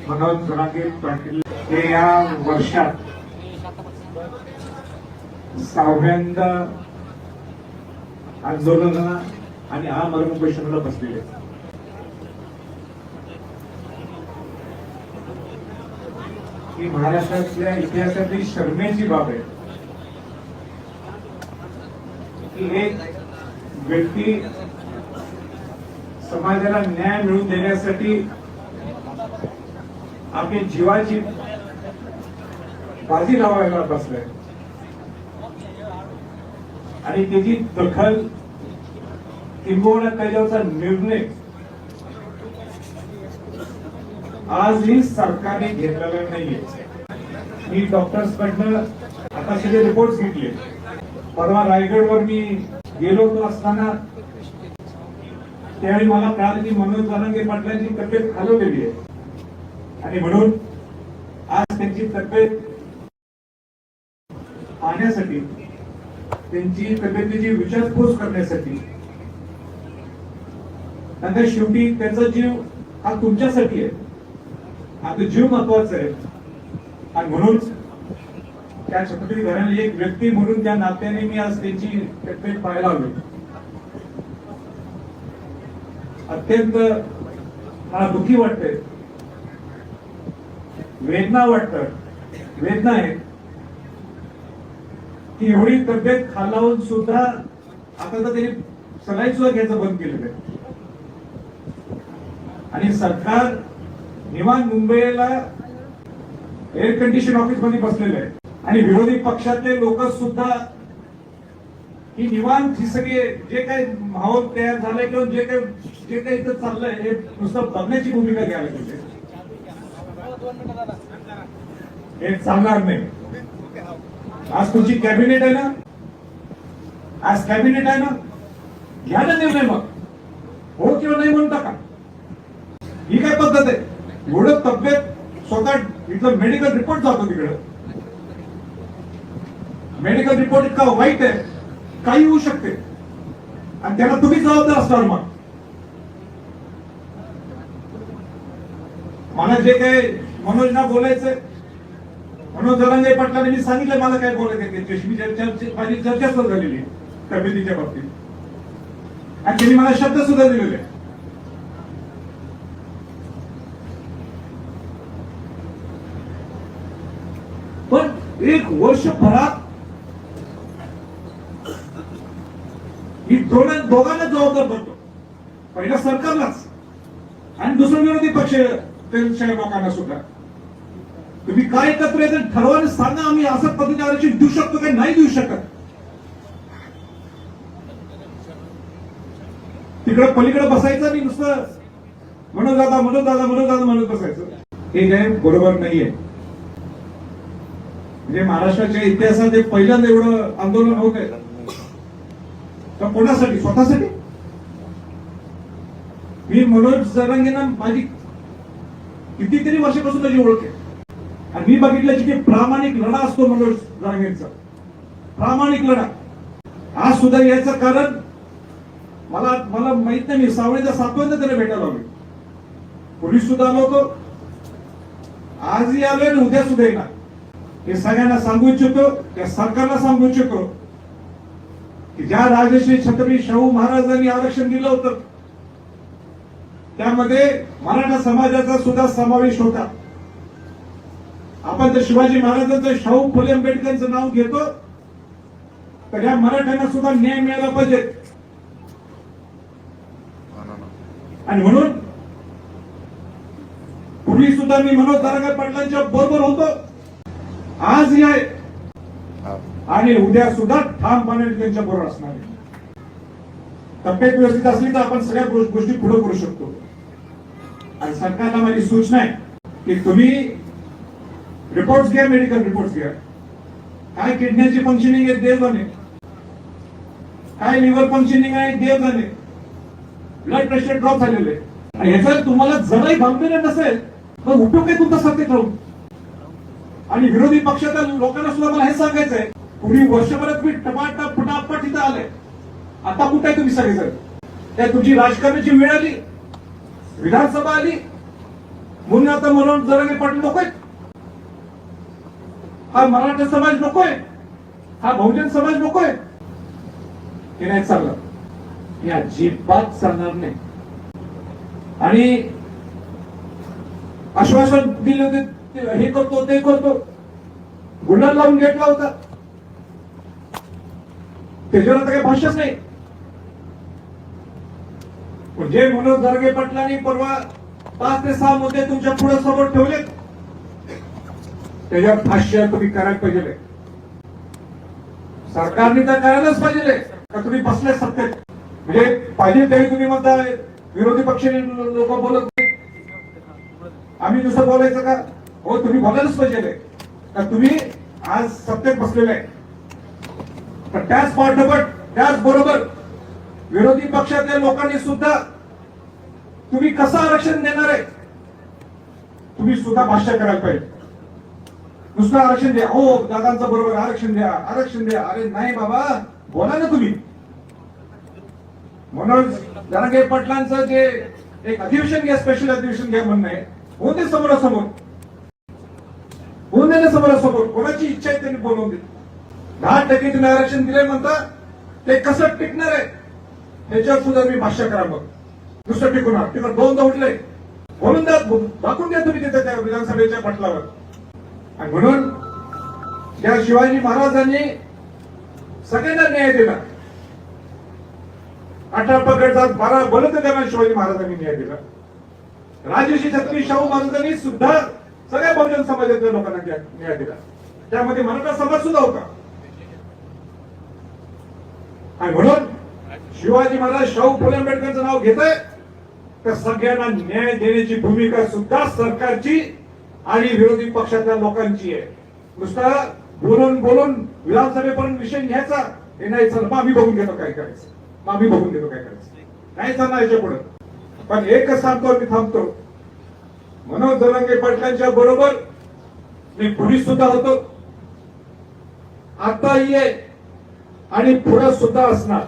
मनोज जरांगे पाटील हे या वर्षात 6व्यांदा आंदोलना आणि आमरण उपोषणाला बसलेले. ही महाराष्ट्रातल्या इतिहासातील शर्मेची बाब आहे की एक व्यक्ती समाजाला न्याय मिळवून देण्यासाठी आपली जीवाची बाजी लावायला बसलाय आणि त्याची दखल किंबहुना त्याच्यावरचा निर्णय आजही सरकारने घेतलेला नाहीये. मी डॉक्टर्स कडनं आता सगळे रिपोर्ट घेतले. परवा रायगडवर मी गेलो होतो असताना त्यावेळी मला कळालं की मनोज जरांगे पाटलांची तब्येत खालवलेली आहे आणि म्हणून आज त्यांची तब्येत पाहण्यासाठी त्यांची तब्येतीची विचारपूस करण्यासाठी नंतर शेवटी त्यांचा जीव हा तुमच्यासाठी आहे. आता जीव महत्वाचा आहे आणि म्हणून त्या छत्रपती घराण्याची एक व्यक्ती म्हणून त्या नात्याने मी आज त्यांची तब्येत पाहायला आलो. अत्यंत मला दुःखी वाटतंय, वेदना वाटत वेदना आहे की एवढी तब्येत खालावून सुद्धा आता तर त्यांनी सलाईन सुद्धा घ्यायचं बंद केलेलं आहे आणि सरकार निवांत मुंबईला एअर कंडिशन ऑफिस मध्ये बसलेलं आहे आणि विरोधी पक्षातले लोक सुद्धा ही निवांत ही सगळे जे काही माहोल तयार झालाय किंवा जे काही इथं चाललंय हे नुसतं बघण्याची भूमिका घ्यायला पाहिजे. हे चालणार नाही. आज तुमची कॅबिनेट आहे ना, आज कॅबिनेट आहे ना, घ्या ना निर्णय मग, हो किंवा नाही म्हणून टाका. ही काय पद्धत आहे? एवढं तब्येत स्वतः इथलं मेडिकल रिपोर्ट जातो तिकडं, मेडिकल रिपोर्ट इतका वाईट आहे काही होऊ शकते आणि त्याला तुम्ही जबाबदार असणार. मग मला जे काही मनोजना बोलायचंय, मनोज जरांगे पाटलांनी मी सांगितलं मला काय बोलायचं त्यांच्याशी. मी माझी चर्चा सुद्धा झालेली तब्येतीच्या बाबतीत आणि त्यांनी मला शब्द सुद्धा दिलेले. पण एक वर्षभरात ही दोघांना जबाबदार बनतो. पहिला सरकारलाच आणि दुसरा विरोधी पक्ष लोकांना सुद्धा. तुम्ही काय एकत्र येत ठरवायला सांगा, आम्ही असं पद्धतीने आरक्षण देऊ शकतो काही नाही देऊ शकत. तिकडे पलीकडे बसायचं आणि नुसतं म्हणून दादा म्हणत बसायचं, हे काय बरोबर नाहीये. म्हणजे महाराष्ट्राच्या इतिहासात एक पहिल्यांदा एवढं आंदोलन होत आहे तर कोणासाठी? स्वतःसाठी. मी मनोज जरांगेंना माझी कितीतरी वर्षापासून त्याची ओळख आहे आणि मी बघितलं की प्रामाणिक लढा असतो मनोज जरांगेंचा, प्रामाणिक लढा. आज सुद्धा याचं कारण मला माहित नाही. मी सावळेच्या 7व्यांदा त्याला भेटायला आलोय, पोलीस सुद्धा आलो होतो, आजही आलोय आणि उद्या सुद्धा येणार. हे सगळ्यांना सांगू इच्छितो, त्या सरकारला सांगू इच्छितो की ज्या राजश्री छत्रपती शाहू महाराजांनी आरक्षण दिलं होतं त्यामध्ये मराठा समाजाचा सुद्धा समावेश होता. आपण जर शिवाजी महाराजांचं, शाहू फुले आंबेडकरांचं नाव घेतो तर या मराठ्यांना सुद्धा न्याय मिळाला पाहिजे आणि म्हणून पूर्वी सुद्धा मी मनोज जरांगे पाटलांच्या बरोबर होतो, आजही आहे आणि उद्या सुद्धा ठामपणे त्यांच्या बरोबर असणार आहे. तब्येत व्यवस्थित असली तर आपण सगळ्या गोष्टी पुढे करू शकतो. आणि सरकारला माझी सूचना आहे की तुम्ही रिपोर्ट्स घ्या, मेडिकल रिपोर्ट्स घ्या. काय किडनीची फंक्शनिंग आहे देव जाणे, काय लिव्हर फंक्शनिंग आहे देव जाणे, ब्लड प्रेशर ड्रॉप झालेले आणि ह्याचा तुम्हाला जराही गांभीर्य नसेल तर उपयोग आहे तुमचा सत्तेत राहून. आणि विरोधी पक्षाच्या लोकांना सुद्धा मला हे सांगायचंय, पूर्वी वर्षभरात तुम्ही टपाटप फटाफट इथं आले, आता कुठे आहे तुम्ही सगळेजण? त्या तुमची राजकारणाची वेळ आली, विधानसभा आली, म्हणून आता मनोज जरांगे पाटील नको आहेत, हा मराठा समाज नकोय, हा बहुजन समाज नकोय, हे नाही चाललं, हे अजिबात चालणार नाही. आणि आश्वासन दिले होते, हे करतो ते करतो, गुन्हा लावून घेतला होता, त्याच्यावर आता काही भाष्यच नाही. जे मनोज जरांगे पाटलांनी परवा 5 ते 6 मुद्दे तुमच्या पुढे समोर ठेवले, त्याच्यावर भाष्य तुम्ही करायला पाहिजे. सरकारने तर करायलाच पाहिजे का तुम्ही बसले सत्तेत. म्हणजे पाहिजे तरी तुम्ही म्हणता विरोधी पक्षाने लोक बोलत नाही, आम्ही दुसरं बोलायचं का? हो, तुम्ही बोलायलाच पाहिजे का तुम्ही आज सत्तेत बसलेले आहे. पण त्याच पाठोपाठ त्याच बरोबर विरोधी पक्षातल्या लोकांनी सुद्धा तुम्ही कसं आरक्षण देणार आहे, तुम्ही सुद्धा भाष्य करायला पाहिजे. नुसतं आरक्षण द्या, हो दादांचं बरोबर, आरक्षण द्या आरक्षण द्या. अरे नाही बाबा, बोला ना तुम्ही. मनोज जरांगे पाटलांचं जे एक अधिवेशन घ्या, स्पेशल अधिवेशन घ्या म्हणणं आहे, होऊन दे समोरासमोर, होऊन दे ना समोरासमोर. कोणाची इच्छा आहे त्यांनी बोलवून दे. 10% तुम्ही आरक्षण दिले म्हणता, ते कसं टिकणार आहे त्याच्यावर सुद्धा तुम्ही भाष्य करा. मग नुसतं टिकून तिकडे 2दा उठले, बोलून द्या, दाखवून द्या तुम्ही तिथे त्या विधानसभेच्या पटलावर. आणि म्हणून या शिवाजी महाराजांनी सगळ्यांना न्याय दिला. 18 पगडचा 12 बोलत त्यांना शिवाजी महाराजांनी न्याय दिला. राजर्षी छत्रपती शाहू महाराजांनी सुद्धा सगळ्या बहुजन समाजातल्या लोकांना न्याय दिला. त्यामध्ये मराठा समाज सुद्धा होता. आणि म्हणून शिवाजी महाराज शाहू फुले आंबेडकरांचं नाव घेत आहे, तर सगळ्यांना न्याय देण्याची भूमिका सुद्धा सरकारची आणि विरोधी पक्षातल्या लोकांची आहे. नुसता बोलून बोलून विधानसभेपर्यंत विषय घ्यायचा हे नाही चालत. मग आम्ही बघून घेतो काय करायचं, मग आम्ही बघून घेतो काय करायचं, नाही चालणार याच्या पुढे. पण एकच सांगतो, मी थांबतो, मनोज जरांगे पाटलांच्या बरोबर मी पूर्वी सुद्धा होतो, आताही आहे आणि पुढे सुद्धा असणार.